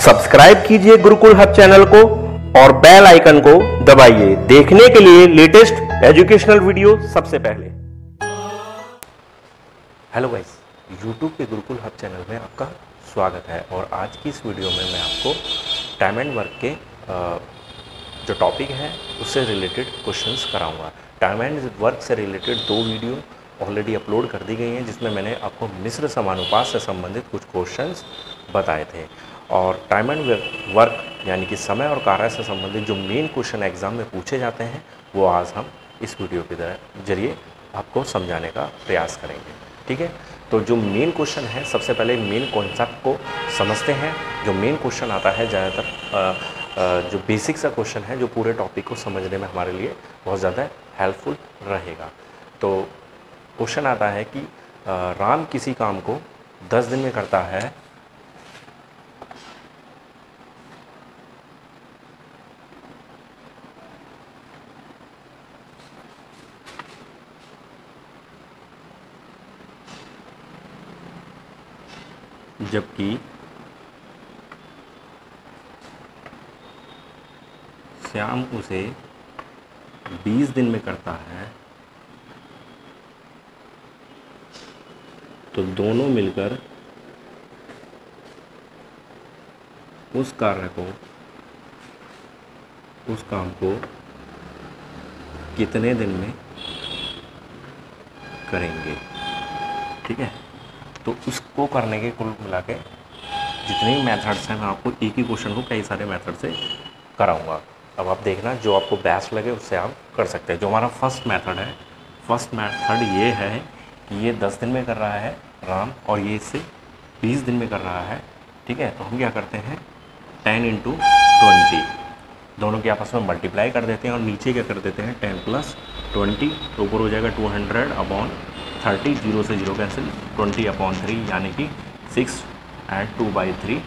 Subscribe कीजिए Gurukul hub channel को और बेल आइकन को दबाइए देखने के लिए लेटेस्ट एजुकेशनल वीडियो सबसे पहले। हेलो गाइस, यूट्यूब के गुरुकुल हब चैनल में आपका स्वागत है और आज की इस वीडियो में मैं आपको टाइम एंड वर्क के जो टॉपिक है उससे रिलेटेड क्वेश्चंस कराऊंगा। टाइम एंड वर्क से रिलेटेड 2 वीडियो ऑलरेडी अपलोड कर दी गई हैं जिसमें मैंने आपको मिश्र समानुपात से संबंधित कुछ क्वेश्चंस बताए थे और टाइम एंड वर्क यानी कि समय और कार्य से संबंधित जो मेन क्वेश्चन एग्ज़ाम में पूछे जाते हैं वो आज हम इस वीडियो के जरिए आपको समझाने का प्रयास करेंगे। ठीक है, तो जो मेन क्वेश्चन है सबसे पहले मेन कॉन्सेप्ट को समझते हैं। जो मेन क्वेश्चन आता है ज़्यादातर जो बेसिक सा क्वेश्चन है जो पूरे टॉपिक को समझने में हमारे लिए बहुत ज़्यादा हेल्पफुल रहेगा। तो क्वेश्चन आता है कि राम किसी काम को 10 दिन में करता है जबकि श्याम उसे 20 दिन में करता है, तो दोनों मिलकर उस कार्य को उस काम को कितने दिन में करेंगे। ठीक है, तो उसको करने के कुल मिला के जितने भी मेथड्स हैं मैं आपको एक ही क्वेश्चन को कई सारे मेथड से कराऊंगा। अब आप देखना जो आपको बेस्ट लगे उससे आप कर सकते हैं। जो हमारा फर्स्ट मेथड है, फर्स्ट मेथड ये है कि ये 10 दिन में कर रहा है राम और ये इससे 20 दिन में कर रहा है। ठीक है, तो हम क्या करते हैं 10 × 20 दोनों के आपस में मल्टीप्लाई कर देते हैं और नीचे क्या कर देते हैं 10 + 20, तो ऊपर हो जाएगा 200/30, 0 से 0 कैंसिल, 20/3 यानी कि 6 and 2/3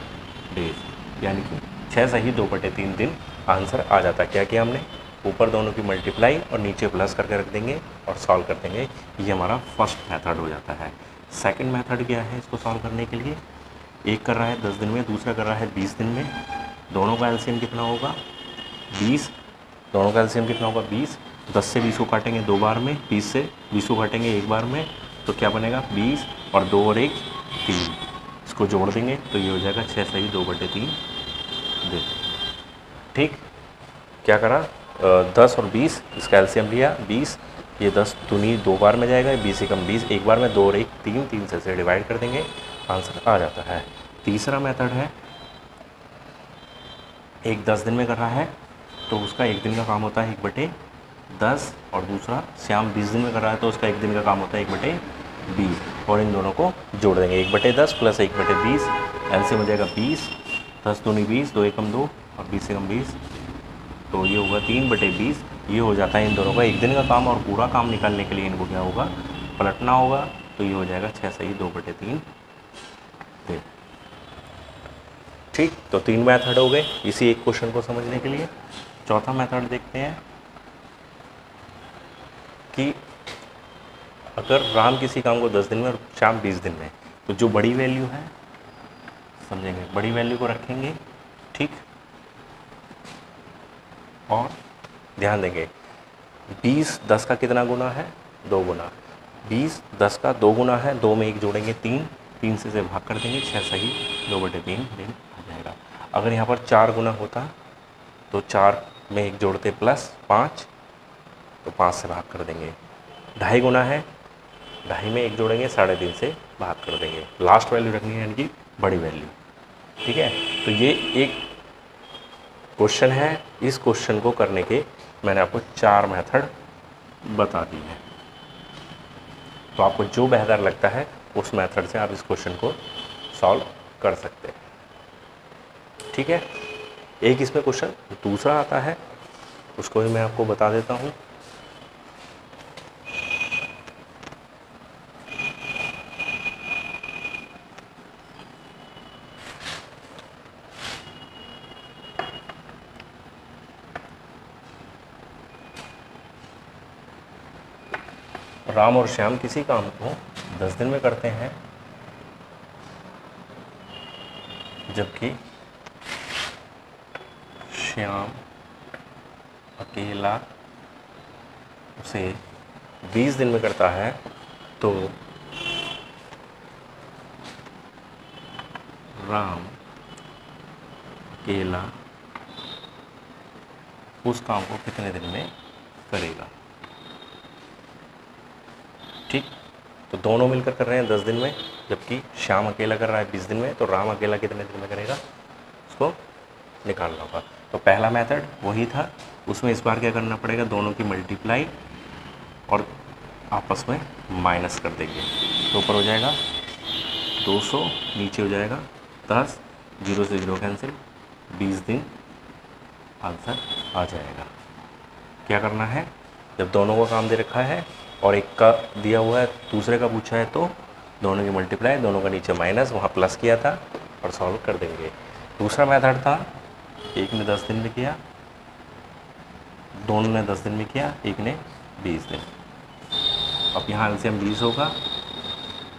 डेज यानी कि 6 सही 2/3 दिन आंसर आ जाता है। क्या किया हमने, ऊपर दोनों की मल्टीप्लाई और नीचे प्लस करके रख देंगे और सॉल्व कर देंगे। ये हमारा फर्स्ट मेथड हो जाता है। सेकंड मेथड क्या है इसको सॉल्व करने के लिए, एक कर रहा है 10 दिन में, दूसरा कर रहा है 20 दिन में, दोनों का एलसीएम कितना होगा 20, दोनों का एलसीएम कितना होगा 20। 10 से 20 को काटेंगे 2 बार में, 20 से 20 को काटेंगे 1 बार में, तो क्या बनेगा 20 और 2 और 1 3, इसको जोड़ देंगे तो ये हो जाएगा 6 सही 2/3 दिन। ठीक, क्या करा 10 और 20 इसका एलसीएम लिया 20, ये 10 दूनी 2 बार में जाएगा, 20 से कम 20 1 बार में, 2 और 1 3, 3 से डिवाइड कर देंगे आंसर आ जाता है। तीसरा मेथड है, एक 10 दिन में कर रहा है तो उसका 1 दिन का काम होता है 1/10 और दूसरा श्याम 20 दिन में कर रहा है तो उसका 1 दिन का काम होता है 1/20 और इन दोनों को जोड़ देंगे 1/10 + 1/20, एलसीएम हो जाएगा 20, 10 दूनी 20, 2 एकम 2 और 20 से कम 20, तो ये होगा 3/20। ये हो जाता है इन दोनों का 1 दिन का काम और पूरा काम निकालने के लिए इनको क्या होगा पलटना होगा, तो ये हो जाएगा 6 सही 2/3 दिन। ठीक, तो 3 मेथड हो गए इसी एक क्वेश्चन को समझने के लिए। चौथा मेथड देखते हैं कि अगर राम किसी काम को 10 दिन में और श्याम 20 दिन में, तो जो बड़ी वैल्यू है समझेंगे, बड़ी वैल्यू को रखेंगे। ठीक, और ध्यान देंगे 20 10 का कितना गुना है 2 गुना, 20 10 का 2 गुना है, 2 में 1 जोड़ेंगे 3, 3 से भाग कर देंगे 6 सही 2/3 दिन आ जाएगा। अगर यहाँ पर 4 गुना होता तो 4 में 1 जोड़ते +5, तो 5 से भाग कर देंगे। 2.5 गुना है, 2.5 में 1 जोड़ेंगे 3.5 से भाग कर देंगे। लास्ट वैल्यू रखनी है यानी कि बड़ी वैल्यू। ठीक है, तो ये एक क्वेश्चन है। इस क्वेश्चन को करने के मैंने आपको 4 मेथड बता दी है, तो आपको जो बेहतर लगता है उस मेथड से आप इस क्वेश्चन को सॉल्व कर सकते हैं। ठीक है, एक इसमें क्वेश्चन दूसरा आता है उसको भी मैं आपको बता देता हूँ। राम और श्याम किसी काम को 10 दिन में करते हैं, जबकि श्याम अकेला उसे 20 दिन में करता है तो राम अकेला उस काम को कितने दिन में करेगा। ठीक, तो दोनों मिलकर कर रहे हैं 10 दिन में, जबकि श्याम अकेला कर रहा है 20 दिन में, तो राम अकेला कितने दिन में करेगा उसको निकालना होगा। तो पहला मेथड वही था, उसमें इस बार क्या करना पड़ेगा, दोनों की मल्टीप्लाई और आपस में माइनस कर देंगे। तो ऊपर हो जाएगा 200, नीचे हो जाएगा 10, 0 से 0 कैंसिल, 20 दिन आंसर आ जाएगा। क्या करना है, जब दोनों का काम दे रखा है और एक का दिया हुआ है दूसरे का पूछा है तो दोनों की मल्टीप्लाई, दोनों का नीचे माइनस, वहाँ प्लस किया था और सॉल्व कर देंगे। दूसरा मेथड था, एक ने 10 दिन में किया, दोनों ने 10 दिन में किया, एक ने 20 दिन। अब यहाँ एलसीएम 20 होगा,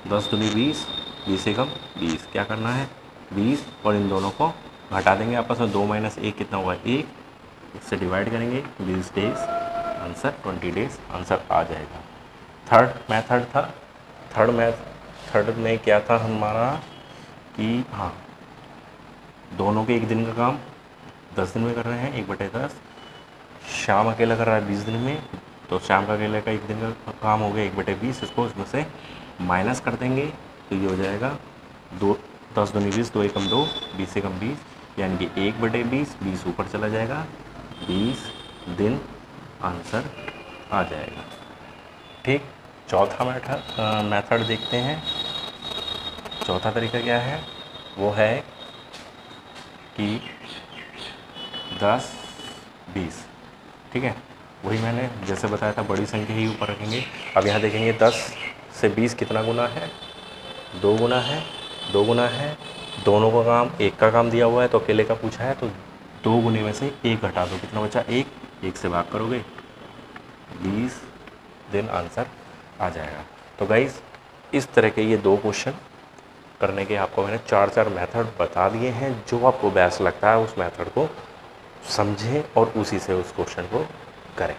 10 दूनी 20, 20 से कम 20। क्या करना है, 20 और इन दोनों को घटा देंगे आपस में, 2 माइनस 1 कितना हुआ 1, इससे डिवाइड करेंगे 20 डेज, आंसर 20 डेज आंसर आ जाएगा। थर्ड मेथड था, थर्ड में क्या था हमारा कि हाँ, दोनों के एक दिन का काम 10 दिन में कर रहे हैं, 1/10। श्याम अकेला कर रहा है 20 दिन में, तो श्याम का अकेले का एक दिन का काम हो गया 1/20, इसको उसमें से माइनस कर देंगे तो ये हो जाएगा 10 दूनी 20, 2 एकम 2, 20 से कम 20, यानी कि 1/20, 20 ऊपर चला जाएगा, 20 दिन आंसर आ जाएगा। ठीक, चौथा मेथड देखते हैं। चौथा तरीका क्या है, वो है कि 10, 20। ठीक है, वही मैंने जैसे बताया था, बड़ी संख्या ही ऊपर रखेंगे। अब यहाँ देखेंगे 10 से 20 कितना गुना है, 2 गुना है, 2 गुना है। दोनों का काम, एक का काम दिया हुआ है तो अकेले का पूछा है, तो 2 गुने में से 1 घटा दो, कितना बचा 1 से भाग करोगे, 20 दिन आंसर आ जाएगा। तो गाइस, इस तरह के ये 2 क्वेश्चन करने के आपको मैंने 4 मेथड बता दिए हैं। जो आपको बेस्ट लगता है उस मेथड को समझें और उसी से उस क्वेश्चन को करें।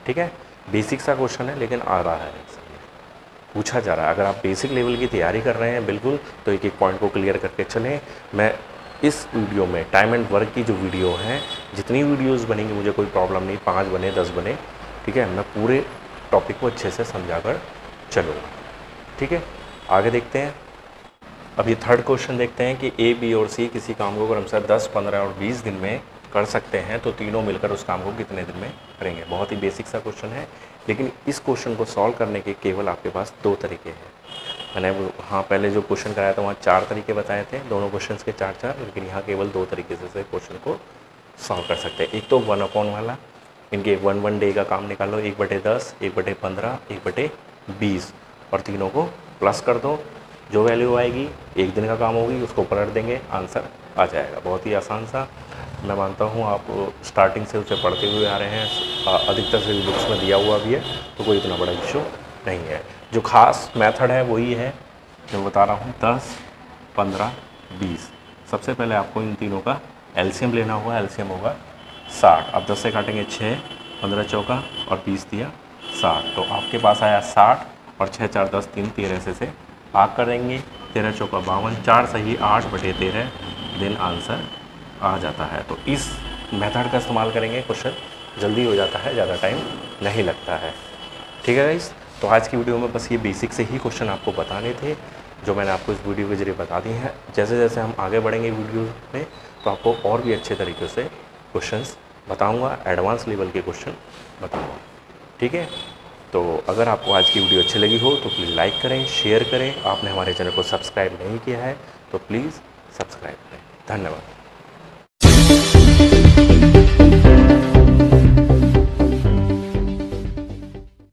ठीक है, बेसिक सा क्वेश्चन है लेकिन आ रहा है, पूछा जा रहा है। अगर आप बेसिक लेवल की तैयारी कर रहे हैं बिल्कुल, तो एक एक पॉइंट को क्लियर करके चलें। मैं इस वीडियो में टाइम एंड वर्क की जो वीडियो हैं, जितनी वीडियोस बनेंगी मुझे कोई प्रॉब्लम नहीं, 5 बने 10 बने, ठीक है, मैं पूरे टॉपिक को अच्छे से समझा कर चलूँगा। ठीक है, आगे देखते हैं। अब ये थर्ड क्वेश्चन देखते हैं कि ए, बी और सी किसी काम को क्रमशः 10, 15 और 20 दिन में कर सकते हैं, तो तीनों मिलकर उस काम को कितने दिन में करेंगे। बहुत ही बेसिक सा क्वेश्चन है, लेकिन इस क्वेश्चन को सॉल्व करने के केवल आपके पास 2 तरीके हैं। मैंने हाँ पहले जो क्वेश्चन कराया था वहाँ 4 तरीके बताए थे, दोनों क्वेश्चन के 4, लेकिन यहाँ केवल 2 तरीके से क्वेश्चन को सॉल्व कर सकते हैं। एक तो 1/, वाला, इनके 1 डे का काम निकालो, 1/10, 1/15, 1/20 और तीनों को प्लस कर दो, जो वैल्यू आएगी एक दिन का काम होगी उसको पलट देंगे, आंसर आ जाएगा। बहुत ही आसान सा, मैं मानता हूँ आप स्टार्टिंग से उसे पढ़ते हुए आ रहे हैं, अधिकतर से बुक्स में दिया हुआ भी है, तो कोई इतना बड़ा इशू नहीं है। जो खास मेथड है वही है जो बता रहा हूँ, 10, 15, 20। सबसे पहले आपको इन तीनों का एलसीएम लेना होगा, एलसीएम होगा 60। अब 10 से काटेंगे 6, 15 चौका और 20 दिया 60, तो आपके पास आया 60 और 6 4 10 3 13 से भाग कर देंगे, 13 चौका 52, 4 सही 8/13 दिन आंसर आ जाता है। तो इस मेथड का इस्तेमाल करेंगे, क्वेश्चन जल्दी हो जाता है, ज़्यादा टाइम नहीं लगता है। ठीक है गाइस, तो आज की वीडियो में बस ये बेसिक से ही क्वेश्चन आपको बताने थे, जो मैंने आपको इस वीडियो के जरिए बता दिए हैं। जैसे जैसे हम आगे बढ़ेंगे वीडियो में, तो आपको और भी अच्छे तरीके से क्वेश्चंस बताऊंगा, एडवांस लेवल के क्वेश्चन बताऊंगा। ठीक है, तो अगर आपको आज की वीडियो अच्छी लगी हो तो प्लीज़ लाइक करें, शेयर करें। आपने हमारे चैनल को सब्सक्राइब नहीं किया है तो प्लीज़ सब्सक्राइब करें। धन्यवाद।